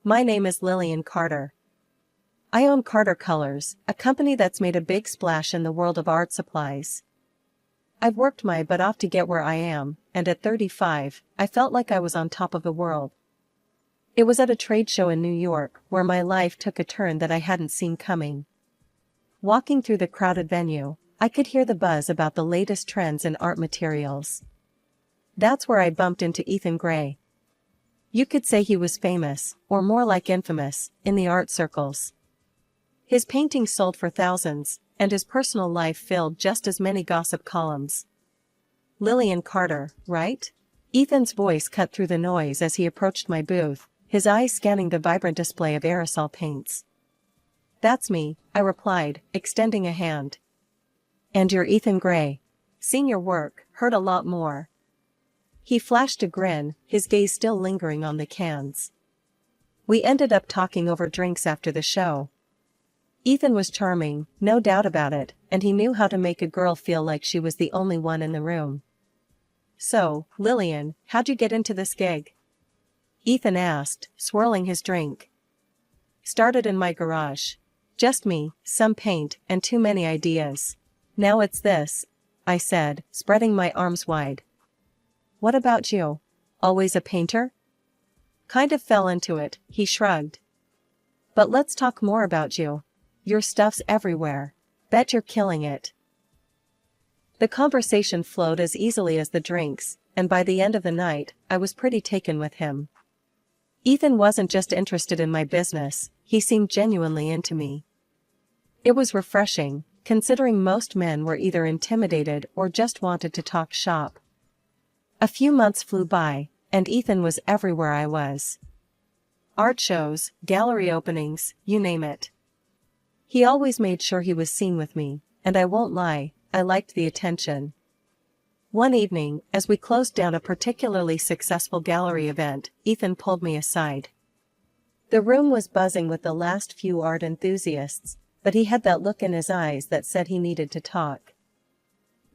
My name is Lillian Carter. I own Carter Colors, a company that's made a big splash in the world of art supplies. I've worked my butt off to get where I am, and at 35, I felt like I was on top of the world. It was at a trade show in New York where my life took a turn that I hadn't seen coming. Walking through the crowded venue, I could hear the buzz about the latest trends in art materials. That's where I bumped into Ethan Gray. You could say he was famous, or more like infamous, in the art circles. His paintings sold for thousands, and his personal life filled just as many gossip columns. Lillian Carter, right? Ethan's voice cut through the noise as he approached my booth, his eyes scanning the vibrant display of aerosol paints. That's me, I replied, extending a hand. And you're Ethan Gray. Seen your work, heard a lot more. He flashed a grin, his gaze still lingering on the cans. We ended up talking over drinks after the show. Ethan was charming, no doubt about it, and he knew how to make a girl feel like she was the only one in the room. So, Lillian, how'd you get into this gig? Ethan asked, swirling his drink. Started in my garage. Just me, some paint, and too many ideas. Now it's this, I said, spreading my arms wide. What about you? Always a painter? Kind of fell into it, he shrugged. But let's talk more about you. Your stuff's everywhere. Bet you're killing it. The conversation flowed as easily as the drinks, and by the end of the night, I was pretty taken with him. Ethan wasn't just interested in my business, he seemed genuinely into me. It was refreshing, considering most men were either intimidated or just wanted to talk shop. A few months flew by, and Ethan was everywhere I was. Art shows, gallery openings, you name it. He always made sure he was seen with me, and I won't lie, I liked the attention. One evening, as we closed down a particularly successful gallery event, Ethan pulled me aside. The room was buzzing with the last few art enthusiasts, but he had that look in his eyes that said he needed to talk.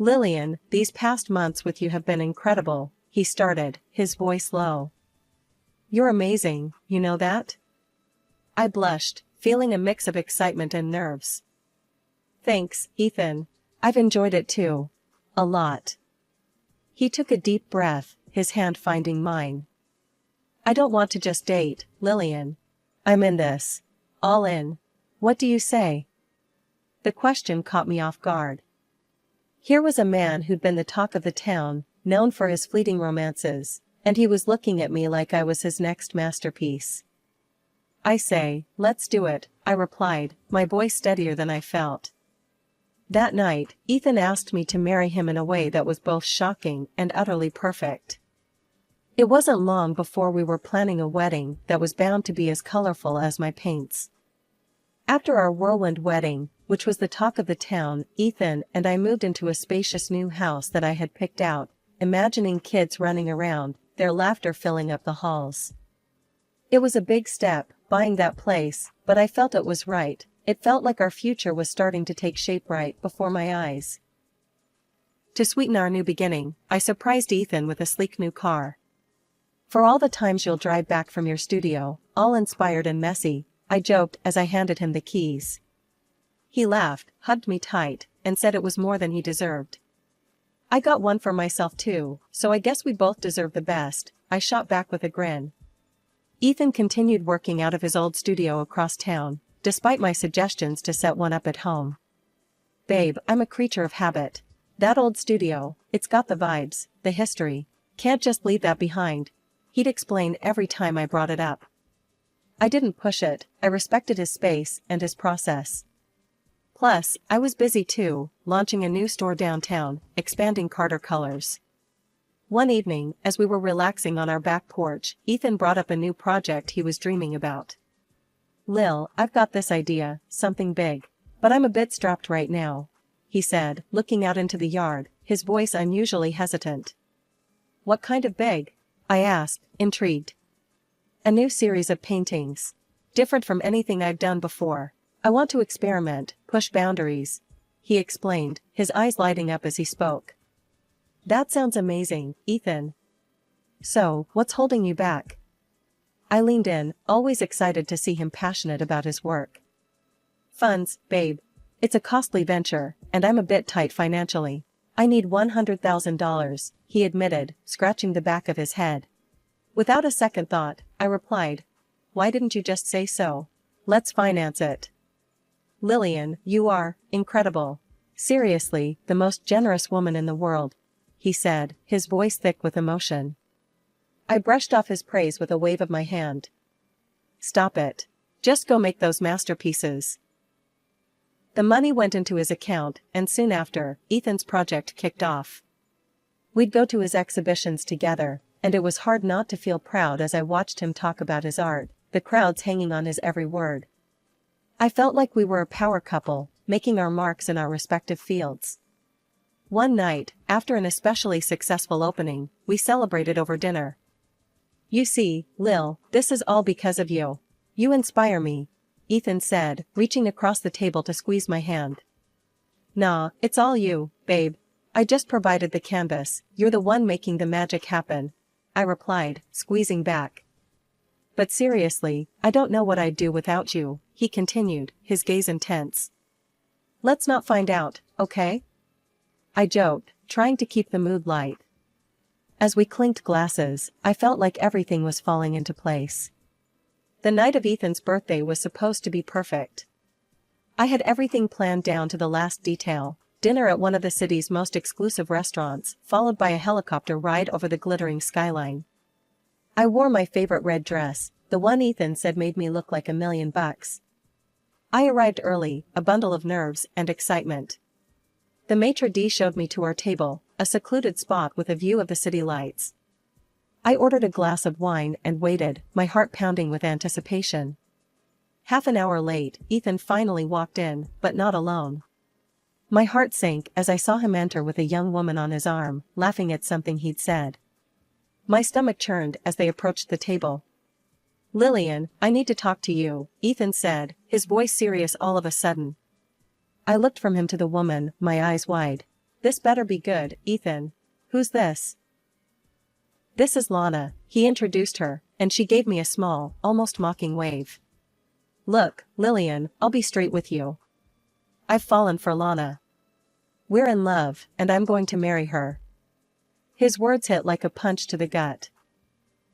Lillian, these past months with you have been incredible, he started, his voice low. You're amazing, you know that? I blushed, feeling a mix of excitement and nerves. Thanks, Ethan. I've enjoyed it too. A lot. He took a deep breath, his hand finding mine. I don't want to just date, Lillian. I'm in this. All in. What do you say? The question caught me off guard. Here was a man who'd been the talk of the town, known for his fleeting romances, and he was looking at me like I was his next masterpiece. I say, let's do it, I replied, my voice steadier than I felt. That night, Ethan asked me to marry him in a way that was both shocking and utterly perfect. It wasn't long before we were planning a wedding that was bound to be as colorful as my paints. After our whirlwind wedding, which was the talk of the town, Ethan and I moved into a spacious new house that I had picked out, imagining kids running around, their laughter filling up the halls. It was a big step, buying that place, but I felt it was right. It felt like our future was starting to take shape right before my eyes. To sweeten our new beginning, I surprised Ethan with a sleek new car. For all the times you'll drive back from your studio, all inspired and messy, I joked as I handed him the keys. He laughed, hugged me tight, and said it was more than he deserved. I got one for myself too, so I guess we both deserve the best, I shot back with a grin. Ethan continued working out of his old studio across town, despite my suggestions to set one up at home. Babe, I'm a creature of habit. That old studio, it's got the vibes, the history. Can't just leave that behind, he'd explain every time I brought it up. I didn't push it, I respected his space and his process. Plus, I was busy too, launching a new store downtown, expanding Carter Colors. One evening, as we were relaxing on our back porch, Ethan brought up a new project he was dreaming about. Lil, I've got this idea, something big. But I'm a bit strapped right now, he said, looking out into the yard, his voice unusually hesitant. What kind of big? I asked, intrigued. A new series of paintings. Different from anything I've done before. I want to experiment, push boundaries, he explained, his eyes lighting up as he spoke. That sounds amazing, Ethan. So, what's holding you back? I leaned in, always excited to see him passionate about his work. Funds, babe. It's a costly venture, and I'm a bit tight financially. I need $100,000, he admitted, scratching the back of his head. Without a second thought, I replied, "Why didn't you just say so? Let's finance it." "Lillian, you are incredible. Seriously, the most generous woman in the world," he said, his voice thick with emotion. I brushed off his praise with a wave of my hand. "Stop it. Just go make those masterpieces." The money went into his account, and soon after, Ethan's project kicked off. We'd go to his exhibitions together, and it was hard not to feel proud as I watched him talk about his art, the crowds hanging on his every word. I felt like we were a power couple, making our marks in our respective fields. One night, after an especially successful opening, we celebrated over dinner. "You see, Lil, this is all because of you. You inspire me," Ethan said, reaching across the table to squeeze my hand. "Nah, it's all you, babe. I just provided the canvas, you're the one making the magic happen," I replied, squeezing back. "But seriously, I don't know what I'd do without you," he continued, his gaze intense. "Let's not find out, okay?" I joked, trying to keep the mood light. As we clinked glasses, I felt like everything was falling into place. The night of Ethan's birthday was supposed to be perfect. I had everything planned down to the last detail: dinner at one of the city's most exclusive restaurants, followed by a helicopter ride over the glittering skyline. I wore my favorite red dress, the one Ethan said made me look like $1,000,000. I arrived early, a bundle of nerves and excitement. The maitre d' showed me to our table, a secluded spot with a view of the city lights. I ordered a glass of wine and waited, my heart pounding with anticipation. Half an hour late, Ethan finally walked in, but not alone. My heart sank as I saw him enter with a young woman on his arm, laughing at something he'd said. My stomach churned as they approached the table. "Lillian, I need to talk to you," Ethan said, his voice serious all of a sudden. I looked from him to the woman, my eyes wide. "This better be good, Ethan. Who's this?" "This is Lana," he introduced her, and she gave me a small, almost mocking wave. "Look, Lillian, I'll be straight with you. I've fallen for Lana. We're in love, and I'm going to marry her." His words hit like a punch to the gut.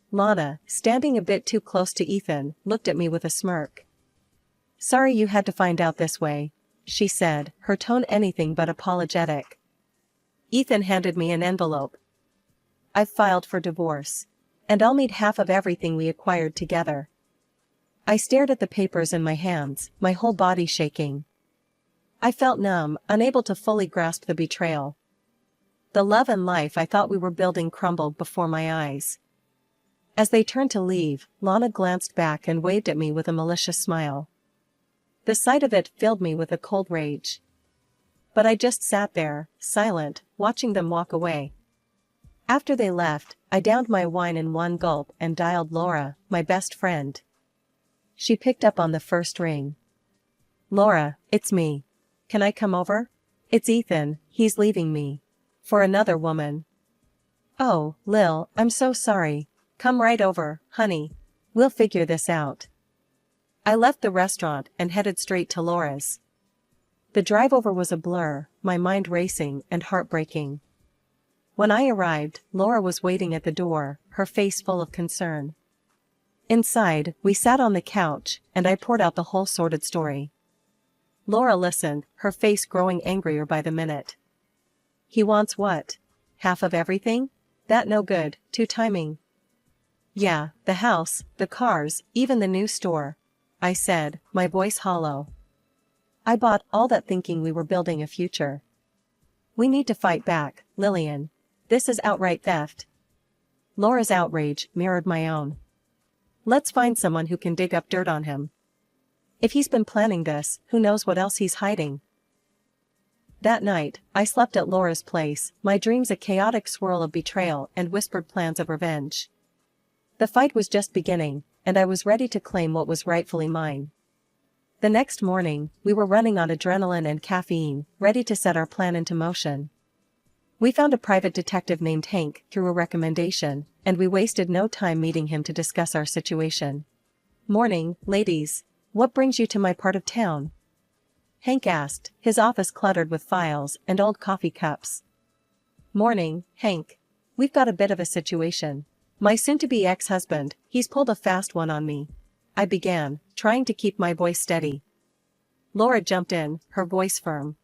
Lana, standing a bit too close to Ethan, looked at me with a smirk. "Sorry you had to find out this way," she said, her tone anything but apologetic. Ethan handed me an envelope. "I've filed for divorce. And I'll need half of everything we acquired together." I stared at the papers in my hands, my whole body shaking. I felt numb, unable to fully grasp the betrayal. The love and life I thought we were building crumbled before my eyes. As they turned to leave, Lana glanced back and waved at me with a malicious smile. The sight of it filled me with a cold rage. But I just sat there, silent, watching them walk away. After they left, I downed my wine in one gulp and dialed Laura, my best friend. She picked up on the first ring. "Laura, it's me. Can I come over? It's Ethan, he's leaving me. For another woman." "Oh, Lil, I'm so sorry. Come right over, honey. We'll figure this out." I left the restaurant and headed straight to Laura's. The drive over was a blur, my mind racing and heartbreaking. When I arrived, Laura was waiting at the door, her face full of concern. Inside, we sat on the couch, and I poured out the whole sordid story. Laura listened, her face growing angrier by the minute. "He wants what? Half of everything? That no good, too timing." "Yeah, the house, the cars, even the new store," I said, my voice hollow. "I bought all that thinking we were building a future. We need to fight back, Lillian. This is outright theft." Laura's outrage mirrored my own. "Let's find someone who can dig up dirt on him. If he's been planning this, who knows what else he's hiding." That night, I slept at Laura's place, my dreams a chaotic swirl of betrayal and whispered plans of revenge. The fight was just beginning, and I was ready to claim what was rightfully mine. The next morning, we were running on adrenaline and caffeine, ready to set our plan into motion. We found a private detective named Hank through a recommendation, and we wasted no time meeting him to discuss our situation. "Morning, ladies. What brings you to my part of town?" Hank asked, his office cluttered with files and old coffee cups. "Morning, Hank. We've got a bit of a situation. My soon-to-be ex-husband, he's pulled a fast one on me," I began, trying to keep my voice steady. Laura jumped in, her voice firm.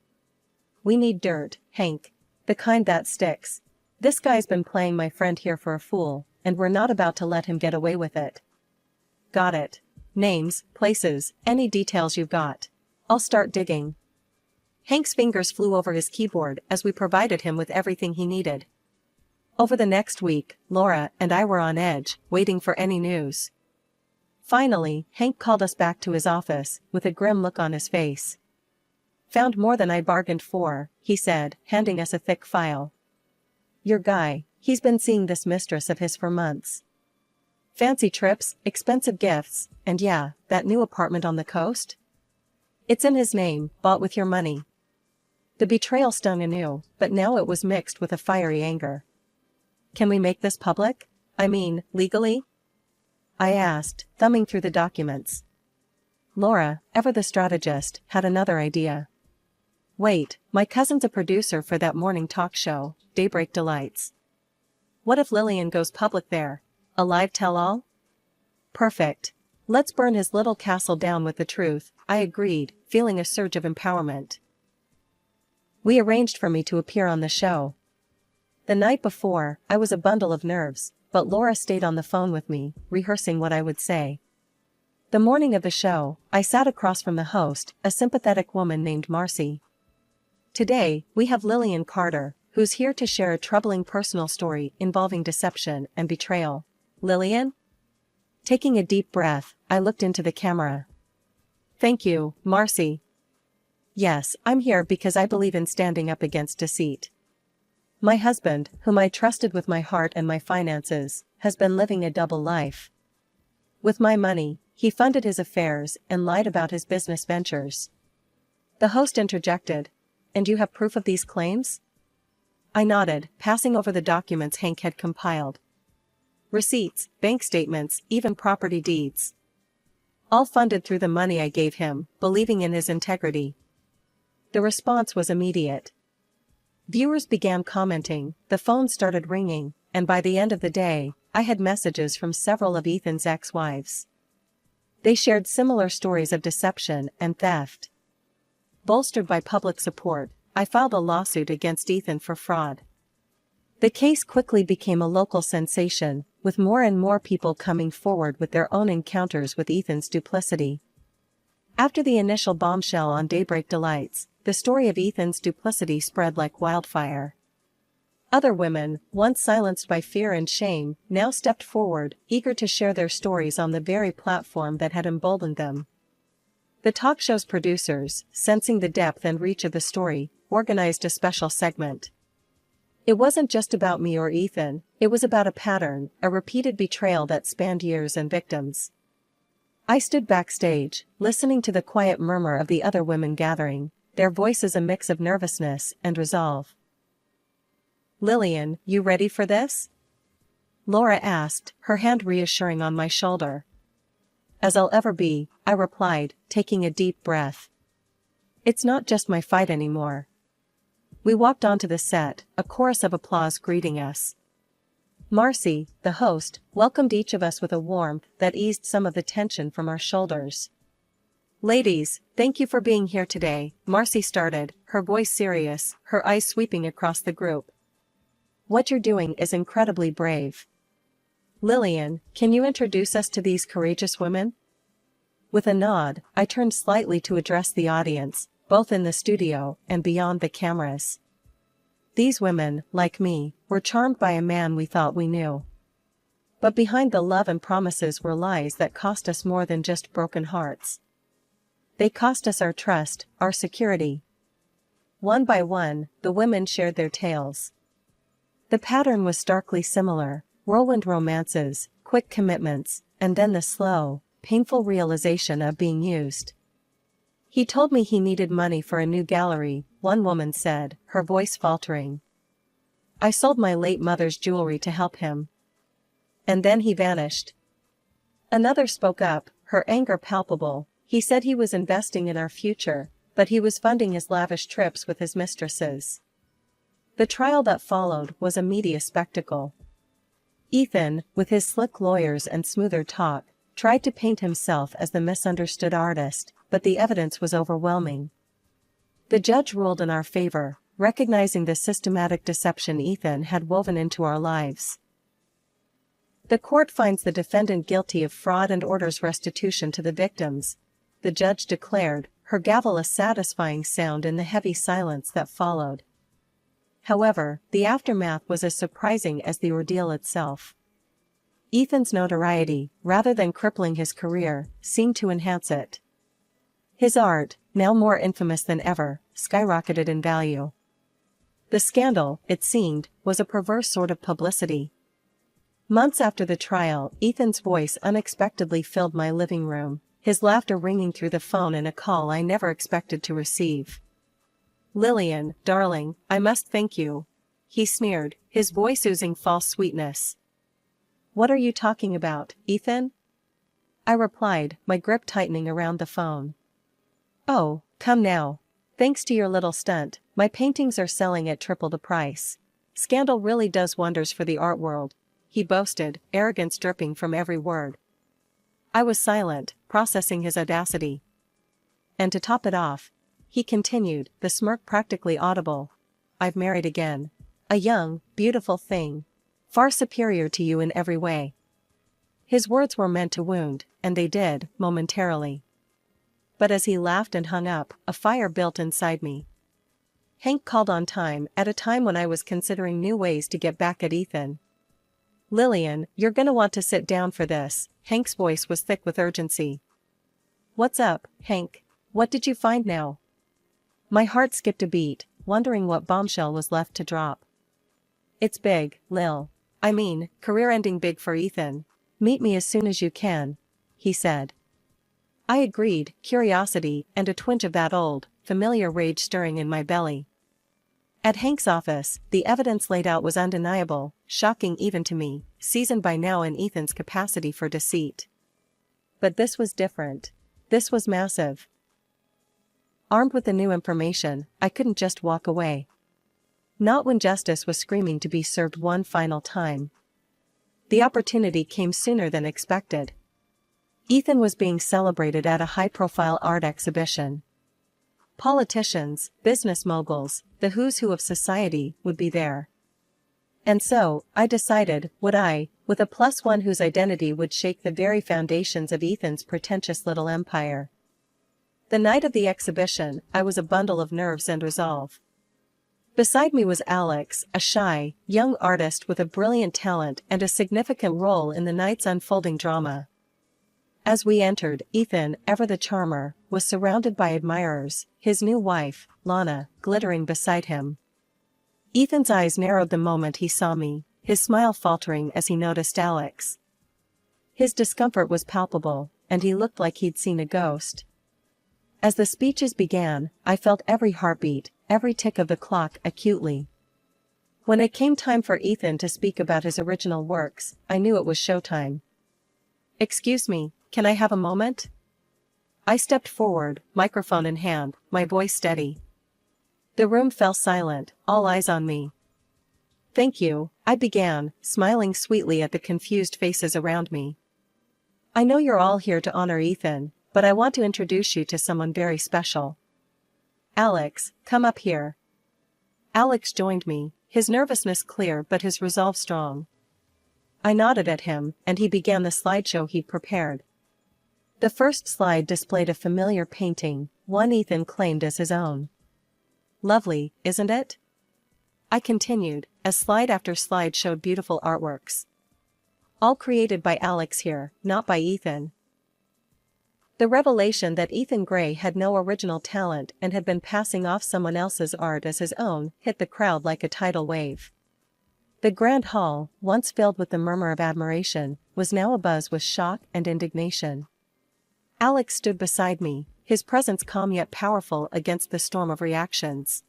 "We need dirt, Hank. The kind that sticks. This guy's been playing my friend here for a fool, and we're not about to let him get away with it." "Got it. Names, places, any details you've got. I'll start digging." Hank's fingers flew over his keyboard as we provided him with everything he needed. Over the next week, Laura and I were on edge, waiting for any news. Finally, Hank called us back to his office, with a grim look on his face. "Found more than I bargained for," he said, handing us a thick file. "Your guy, he's been seeing this mistress of his for months. Fancy trips, expensive gifts, and yeah, that new apartment on the coast? It's in his name, bought with your money." The betrayal stung anew, but now it was mixed with a fiery anger. "Can we make this public? I mean, legally?" I asked, thumbing through the documents. Laura, ever the strategist, had another idea. "Wait, my cousin's a producer for that morning talk show, Daybreak Delights. What if Lillian goes public there? A live tell-all?" "Perfect. Let's burn his little castle down with the truth," I agreed, feeling a surge of empowerment. We arranged for me to appear on the show. The night before, I was a bundle of nerves, but Laura stayed on the phone with me, rehearsing what I would say. The morning of the show, I sat across from the host, a sympathetic woman named Marcy. "Today, we have Lillian Carter, who's here to share a troubling personal story involving deception and betrayal." "Lillian?" Taking a deep breath, I looked into the camera. "Thank you, Marcy. Yes, I'm here because I believe in standing up against deceit. My husband, whom I trusted with my heart and my finances, has been living a double life. With my money, he funded his affairs and lied about his business ventures." The host interjected, "And you have proof of these claims?" I nodded, passing over the documents Hank had compiled. Receipts, bank statements, even property deeds. All funded through the money I gave him, believing in his integrity. The response was immediate. Viewers began commenting, the phone started ringing, and by the end of the day, I had messages from several of Ethan's ex-wives. They shared similar stories of deception and theft. Bolstered by public support, I filed a lawsuit against Ethan for fraud. The case quickly became a local sensation, with more and more people coming forward with their own encounters with Ethan's duplicity. After the initial bombshell on Daybreak Delights, the story of Ethan's duplicity spread like wildfire. Other women, once silenced by fear and shame, now stepped forward, eager to share their stories on the very platform that had emboldened them. The talk show's producers, sensing the depth and reach of the story, organized a special segment. It wasn't just about me or Ethan, it was about a pattern, a repeated betrayal that spanned years and victims. I stood backstage, listening to the quiet murmur of the other women gathering, their voices a mix of nervousness and resolve. "Lillian, you ready for this?" Laura asked, her hand reassuring on my shoulder. "As I'll ever be," I replied, taking a deep breath. "It's not just my fight anymore." We walked onto the set, a chorus of applause greeting us. Marcy, the host, welcomed each of us with a warmth that eased some of the tension from our shoulders. "Ladies, thank you for being here today," Marcy started, her voice serious, her eyes sweeping across the group. "What you're doing is incredibly brave. Lillian, can you introduce us to these courageous women?" With a nod, I turned slightly to address the audience, both in the studio and beyond the cameras. These women, like me, were charmed by a man we thought we knew. But behind the love and promises were lies that cost us more than just broken hearts. They cost us our trust, our security. One by one, the women shared their tales. The pattern was starkly similar: whirlwind romances, quick commitments, and then the slow, painful realization of being used. "He told me he needed money for a new gallery," one woman said, her voice faltering. I sold my late mother's jewelry to help him. And then he vanished. Another spoke up, her anger palpable. He said he was investing in our future, but he was funding his lavish trips with his mistresses. The trial that followed was a media spectacle. Ethan, with his slick lawyers and smoother talk, tried to paint himself as the misunderstood artist, but the evidence was overwhelming. The judge ruled in our favor, recognizing the systematic deception Ethan had woven into our lives. The court finds the defendant guilty of fraud and orders restitution to the victims, the judge declared, her gavel a satisfying sound in the heavy silence that followed. However, the aftermath was as surprising as the ordeal itself. Ethan's notoriety, rather than crippling his career, seemed to enhance it. His art, now more infamous than ever, skyrocketed in value. The scandal, it seemed, was a perverse sort of publicity. Months after the trial, Ethan's voice unexpectedly filled my living room, his laughter ringing through the phone in a call I never expected to receive. "Lillian, darling, I must thank you," he sneered, his voice oozing false sweetness. "What are you talking about, Ethan?" I replied, my grip tightening around the phone. "Oh, come now. Thanks to your little stunt, my paintings are selling at triple the price. Scandal really does wonders for the art world," he boasted, arrogance dripping from every word. I was silent, processing his audacity. "And to top it off," he continued, the smirk practically audible, "I've married again. A young, beautiful thing. Far superior to you in every way." His words were meant to wound, and they did, momentarily. But as he laughed and hung up, a fire built inside me. Hank called on time, at a time when I was considering new ways to get back at Ethan. "Lillian, you're gonna want to sit down for this," Hank's voice was thick with urgency. "What's up, Hank? What did you find now?" My heart skipped a beat, wondering what bombshell was left to drop. "It's big, Lil. I mean, career-ending big for Ethan. Meet me as soon as you can," he said. I agreed, curiosity and a twinge of that old, familiar rage stirring in my belly. At Hank's office, the evidence laid out was undeniable, shocking even to me, seasoned by now in Ethan's capacity for deceit. But this was different. This was massive. Armed with the new information, I couldn't just walk away. Not when justice was screaming to be served one final time. The opportunity came sooner than expected. Ethan was being celebrated at a high-profile art exhibition. Politicians, business moguls, the who's who of society, would be there. And so, I decided, would I, with a +1 whose identity would shake the very foundations of Ethan's pretentious little empire. The night of the exhibition, I was a bundle of nerves and resolve. Beside me was Alex, a shy, young artist with a brilliant talent and a significant role in the night's unfolding drama. As we entered, Ethan, ever the charmer, was surrounded by admirers, his new wife, Lana, glittering beside him. Ethan's eyes narrowed the moment he saw me, his smile faltering as he noticed Alex. His discomfort was palpable, and he looked like he'd seen a ghost. As the speeches began, I felt every heartbeat, every tick of the clock acutely. When it came time for Ethan to speak about his original works, I knew it was showtime. "Excuse me, can I have a moment?" I stepped forward, microphone in hand, my voice steady. The room fell silent, all eyes on me. "Thank you," I began, smiling sweetly at the confused faces around me. "I know you're all here to honor Ethan, but I want to introduce you to someone very special. Alex, come up here." Alex joined me, his nervousness clear but his resolve strong. I nodded at him, and he began the slideshow he'd prepared. The first slide displayed a familiar painting, one Ethan claimed as his own. "Lovely, isn't it?" I continued, as slide after slide showed beautiful artworks. All created by Alex here, not by Ethan. The revelation that Ethan Gray had no original talent and had been passing off someone else's art as his own hit the crowd like a tidal wave. The grand hall, once filled with the murmur of admiration, was now abuzz with shock and indignation. Alex stood beside me, his presence calm yet powerful against the storm of reactions.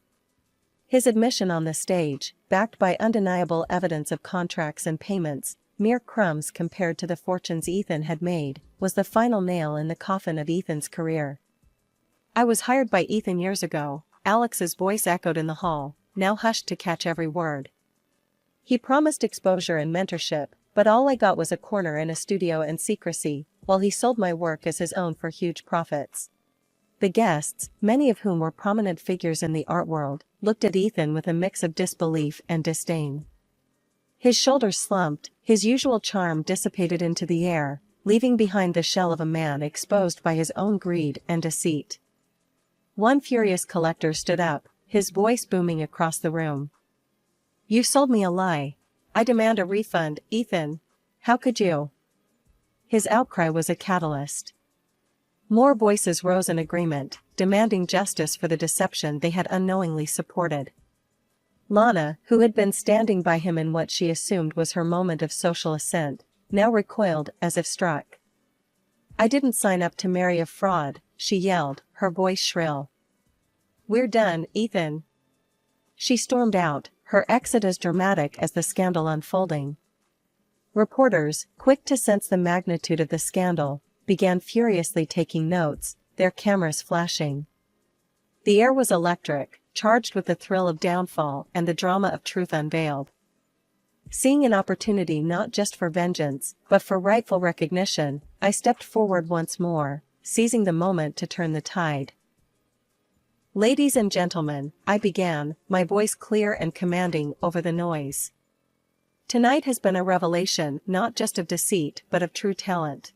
His admission on the stage, backed by undeniable evidence of contracts and payments, mere crumbs compared to the fortunes Ethan had made, was the final nail in the coffin of Ethan's career. "I was hired by Ethan years ago," Alex's voice echoed in the hall, now hushed to catch every word. "He promised exposure and mentorship, but all I got was a corner in a studio and secrecy, while he sold my work as his own for huge profits." The guests, many of whom were prominent figures in the art world, looked at Ethan with a mix of disbelief and disdain. His shoulders slumped, his usual charm dissipated into the air, leaving behind the shell of a man exposed by his own greed and deceit. One furious collector stood up, his voice booming across the room. "You sold me a lie. I demand a refund, Ethan. How could you?" His outcry was a catalyst. More voices rose in agreement, demanding justice for the deception they had unknowingly supported. Lana, who had been standing by him in what she assumed was her moment of social ascent, now recoiled as if struck. "I didn't sign up to marry a fraud," she yelled, her voice shrill. "We're done, Ethan." She stormed out, her exit as dramatic as the scandal unfolding. Reporters, quick to sense the magnitude of the scandal, began furiously taking notes, their cameras flashing. The air was electric, charged with the thrill of downfall and the drama of truth unveiled. Seeing an opportunity not just for vengeance, but for rightful recognition, I stepped forward once more, seizing the moment to turn the tide. "Ladies and gentlemen," I began, my voice clear and commanding over the noise. "Tonight has been a revelation not just of deceit but of true talent.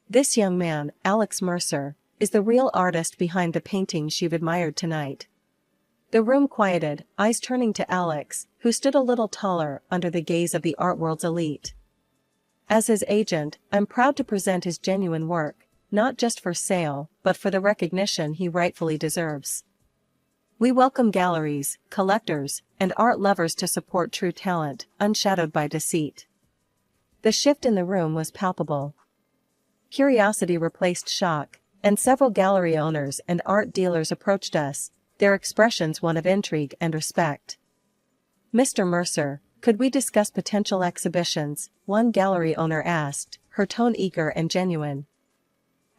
This young man, Alex Mercer, is the real artist behind the paintings you've admired tonight." The room quieted, eyes turning to Alex, who stood a little taller under the gaze of the art world's elite. As his agent, I'm proud to present his genuine work, not just for sale, but for the recognition he rightfully deserves. We welcome galleries, collectors, and art lovers to support true talent, unshadowed by deceit. The shift in the room was palpable. Curiosity replaced shock, and several gallery owners and art dealers approached us, their expressions one of intrigue and respect. "Mr. Mercer, could we discuss potential exhibitions?" one gallery owner asked, her tone eager and genuine.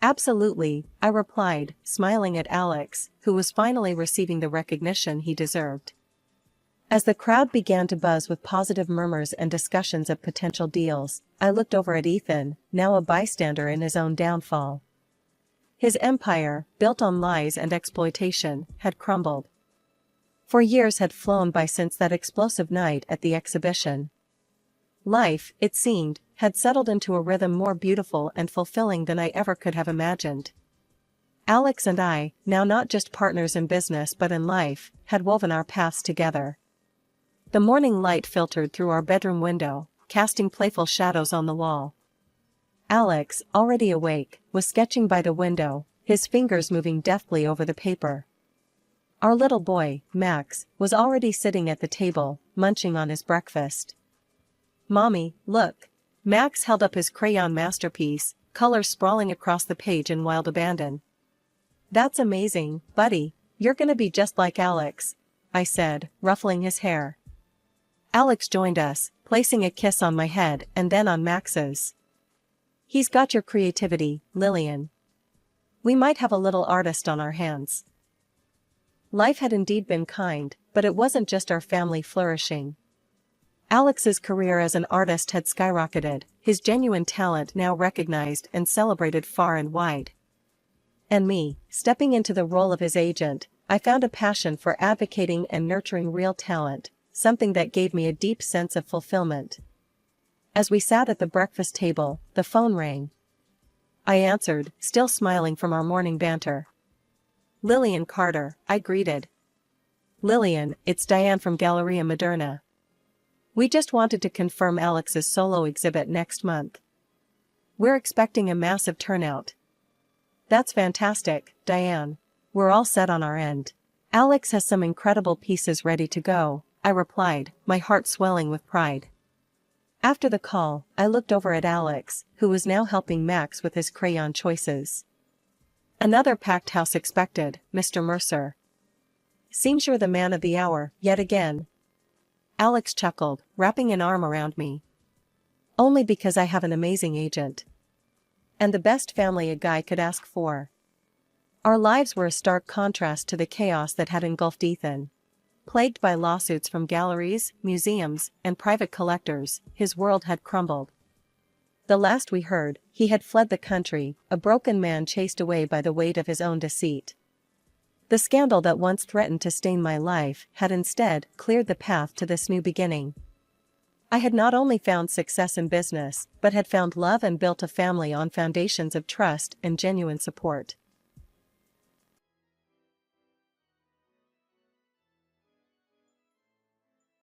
"Absolutely," I replied, smiling at Alex, who was finally receiving the recognition he deserved. As the crowd began to buzz with positive murmurs and discussions of potential deals, I looked over at Ethan, now a bystander in his own downfall. His empire, built on lies and exploitation, had crumbled. 4 years had flown by since that explosive night at the exhibition. Life, it seemed, had settled into a rhythm more beautiful and fulfilling than I ever could have imagined. Alex and I, now not just partners in business but in life, had woven our paths together. The morning light filtered through our bedroom window, casting playful shadows on the wall. Alex, already awake, was sketching by the window, his fingers moving deftly over the paper. Our little boy, Max, was already sitting at the table, munching on his breakfast. "Mommy, look." Max held up his crayon masterpiece, colors sprawling across the page in wild abandon. "That's amazing, buddy. You're gonna be just like Alex," I said, ruffling his hair. Alex joined us, placing a kiss on my head and then on Max's. "He's got your creativity, Lillian. We might have a little artist on our hands." Life had indeed been kind, but it wasn't just our family flourishing. Alex's career as an artist had skyrocketed, his genuine talent now recognized and celebrated far and wide. And me, stepping into the role of his agent, I found a passion for advocating and nurturing real talent, something that gave me a deep sense of fulfillment. As we sat at the breakfast table, the phone rang. I answered, still smiling from our morning banter. "Lillian Carter," I greeted. "Lillian, it's Diane from Galleria Moderna. We just wanted to confirm Alex's solo exhibit next month. We're expecting a massive turnout." "That's fantastic, Diane. We're all set on our end. Alex has some incredible pieces ready to go," I replied, my heart swelling with pride. After the call, I looked over at Alex, who was now helping Max with his crayon choices. "Another packed house expected, Mr. Mercer." Seems you're the man of the hour, yet again. Alex chuckled, wrapping an arm around me. Only because I have an amazing agent. And the best family a guy could ask for. Our lives were a stark contrast to the chaos that had engulfed Ethan. Plagued by lawsuits from galleries, museums, and private collectors, his world had crumbled. The last we heard, he had fled the country, a broken man chased away by the weight of his own deceit. The scandal that once threatened to stain my life had instead cleared the path to this new beginning. I had not only found success in business, but had found love and built a family on foundations of trust and genuine support.